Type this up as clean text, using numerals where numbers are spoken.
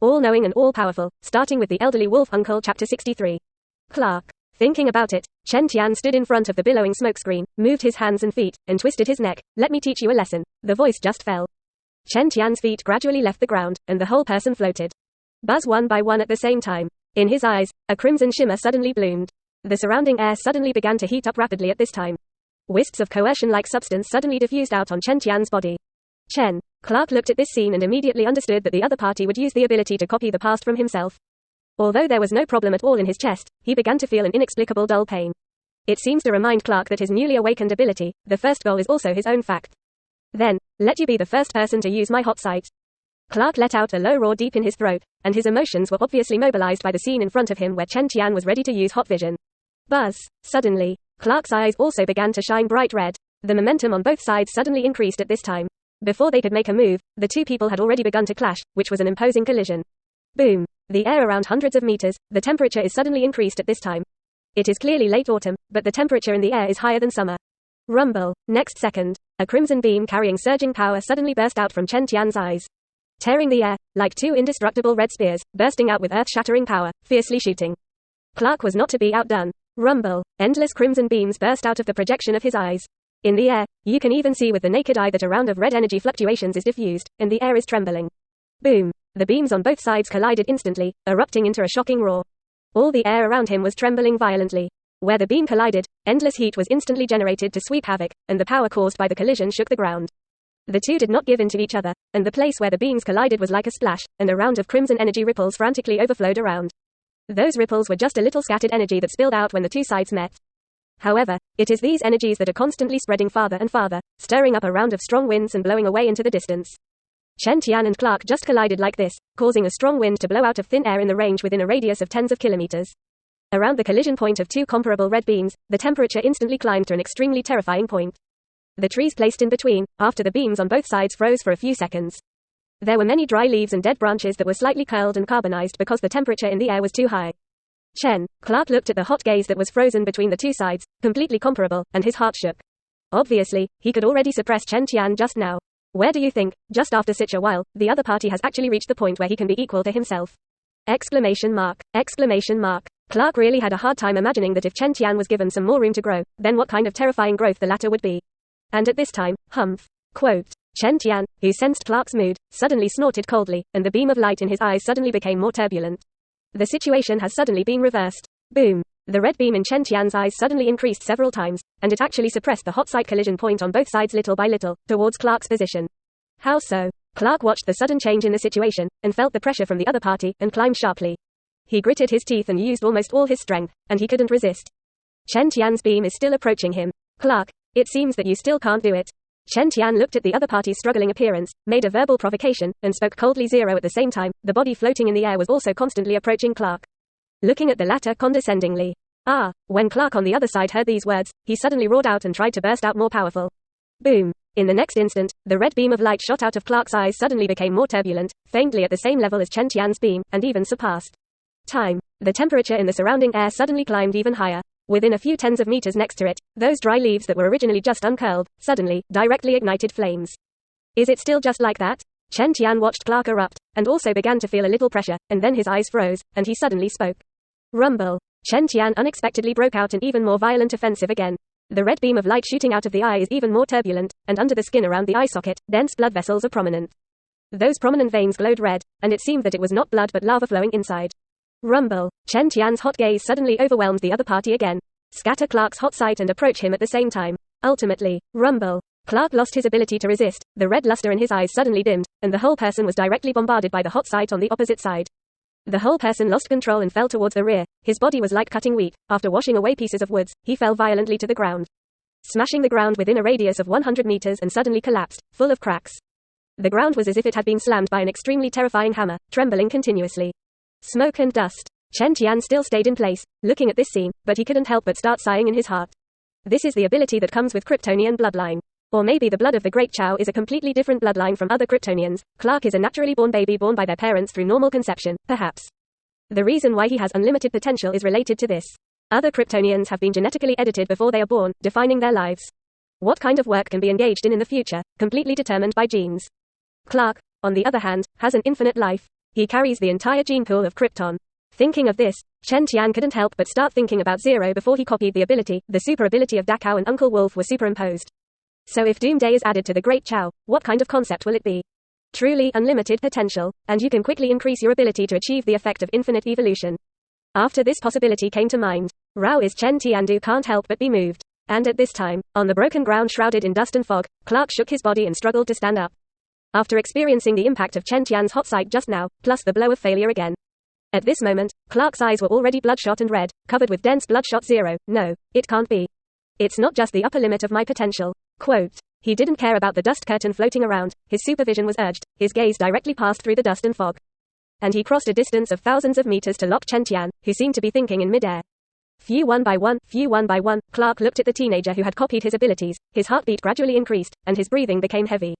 all-knowing and all-powerful, starting with the elderly wolf uncle. Chapter 63. Clark. Thinking about it, Chen Tian stood in front of the billowing smokescreen, moved his hands and feet, and twisted his neck. Let me teach you a lesson. The voice just fell. Chen Tian's feet gradually left the ground, and the whole person floated. Buzz one by one at the same time. In his eyes, a crimson shimmer suddenly bloomed. The surrounding air suddenly began to heat up rapidly at this time. Wisps of coercion-like substance suddenly diffused out on Chen Tian's body. Clark looked at this scene and immediately understood that the other party would use the ability to copy the past from himself. Although there was no problem at all in his chest, he began to feel an inexplicable dull pain. It seems to remind Clark that his newly awakened ability, the first goal, is also his own fact. Then, let you be the first person to use my hot sight. Clark let out a low roar deep in his throat, and his emotions were obviously mobilized by the scene in front of him where Chen Tian was ready to use hot vision. Buzz. Suddenly, Clark's eyes also began to shine bright red. The momentum on both sides suddenly increased at this time. Before they could make a move, the two people had already begun to clash, which was an imposing collision. Boom. The air around hundreds of meters, the temperature is suddenly increased at this time. It is clearly late autumn, but the temperature in the air is higher than summer. Rumble. Next second, a crimson beam carrying surging power suddenly burst out from Chen Tian's eyes. Tearing the air, like two indestructible red spears, bursting out with earth-shattering power, fiercely shooting. Clark was not to be outdone. Rumble. Endless crimson beams burst out of the projection of his eyes. In the air, you can even see with the naked eye that a round of red energy fluctuations is diffused, and the air is trembling. Boom. The beams on both sides collided instantly, erupting into a shocking roar. All the air around him was trembling violently. Where the beam collided, endless heat was instantly generated to sweep havoc, and the power caused by the collision shook the ground. The two did not give in to each other, and the place where the beams collided was like a splash, and a round of crimson energy ripples frantically overflowed around. Those ripples were just a little scattered energy that spilled out when the two sides met. However, it is these energies that are constantly spreading farther and farther, stirring up a round of strong winds and blowing away into the distance. Chen Tian and Clark just collided like this, causing a strong wind to blow out of thin air in the range within a radius of tens of kilometers. Around the collision point of two comparable red beams, the temperature instantly climbed to an extremely terrifying point. The trees placed in between, after the beams on both sides froze for a few seconds. There were many dry leaves and dead branches that were slightly curled and carbonized because the temperature in the air was too high. Clark looked at the hot gaze that was frozen between the two sides, completely comparable, and his heart shook. Obviously, he could already suppress Chen Tian just now. Where do you think, just after such a while, the other party has actually reached the point where he can be equal to himself? Exclamation mark. Clark really had a hard time imagining that if Chen Tian was given some more room to grow, then what kind of terrifying growth the latter would be. And at this time, Quote. Chen Tian, who sensed Clark's mood, suddenly snorted coldly, and the beam of light in his eyes suddenly became more turbulent. The situation has suddenly been reversed. Boom. The red beam in Chen Tian's eyes suddenly increased several times, and it actually suppressed the hot side collision point on both sides little by little, towards Clark's position. How so? Clark watched the sudden change in the situation, and felt the pressure from the other party, and climbed sharply. He gritted his teeth and used almost all his strength, and he couldn't resist. Chen Tian's beam is still approaching him. Clark, it seems that you still can't do it. Chen Tian looked at the other party's struggling appearance, made a verbal provocation, and spoke coldly. At the same time, the body floating in the air was also constantly approaching Clark. Looking at the latter condescendingly. When Clark on the other side heard these words, he suddenly roared out and tried to burst out more powerful. Boom. In the next instant, the red beam of light shot out of Clark's eyes suddenly became more turbulent, faintly at the same level as Chen Tian's beam, and even surpassed. The temperature in the surrounding air suddenly climbed even higher. Within a few tens of meters next to it, those dry leaves that were originally just uncurled, suddenly, directly ignited flames. Is it still just like that? Chen Tian watched Clark erupt, and also began to feel a little pressure, and then his eyes froze, and he suddenly spoke. Rumble. Chen Tian unexpectedly broke out an even more violent offensive again. The red beam of light shooting out of the eye is even more turbulent, and under the skin around the eye socket, dense blood vessels are prominent. Those prominent veins glowed red, and it seemed that it was not blood but lava flowing inside. Rumble. Chen Tian's hot gaze suddenly overwhelmed the other party again. Scatter Clark's hot sight and approach him at the same time. Ultimately, rumble. Clark lost his ability to resist, the red luster in his eyes suddenly dimmed, and the whole person was directly bombarded by the hot sight on the opposite side. The whole person lost control and fell towards the rear. His body was like cutting wheat. After washing away pieces of woods, he fell violently to the ground, smashing the ground within a radius of 100 meters and suddenly collapsed, full of cracks. The ground was as if it had been slammed by an extremely terrifying hammer, trembling continuously. Smoke and dust. Chen Tian still stayed in place, looking at this scene, but he couldn't help but start sighing in his heart. This is the ability that comes with Kryptonian bloodline. Or maybe the blood of the Great Chow is a completely different bloodline from other Kryptonians. Clark is a naturally born baby born by their parents through normal conception, perhaps. The reason why he has unlimited potential is related to this. Other Kryptonians have been genetically edited before they are born, defining their lives. What kind of work can be engaged in the future, completely determined by genes. Clark, on the other hand, has an infinite life. He carries the entire gene pool of Krypton. Thinking of this, Chen Tian couldn't help but start thinking about Zero before he copied the ability. The super ability of Dakao and Uncle Wolf were superimposed. So if Doomday is added to the Great Chao, what kind of concept will it be? Truly unlimited potential, and you can quickly increase your ability to achieve the effect of infinite evolution. After this possibility came to mind, Rao is Chen Tiandu can't help but be moved. And at this time, on the broken ground shrouded in dust and fog, Clark shook his body and struggled to stand up. After experiencing the impact of Chen Tian's hot sight just now, plus the blow of failure again. At this moment, Clark's eyes were already bloodshot and red, covered with dense bloodshot. Zero. No, it can't be. It's not just the upper limit of my potential. Quote. He didn't care about the dust curtain floating around, his supervision was urged, his gaze directly passed through the dust and fog. And he crossed a distance of thousands of meters to lock Chen Tian, who seemed to be thinking in midair. Few one by one, Clark looked at the teenager who had copied his abilities, his heartbeat gradually increased, and his breathing became heavy.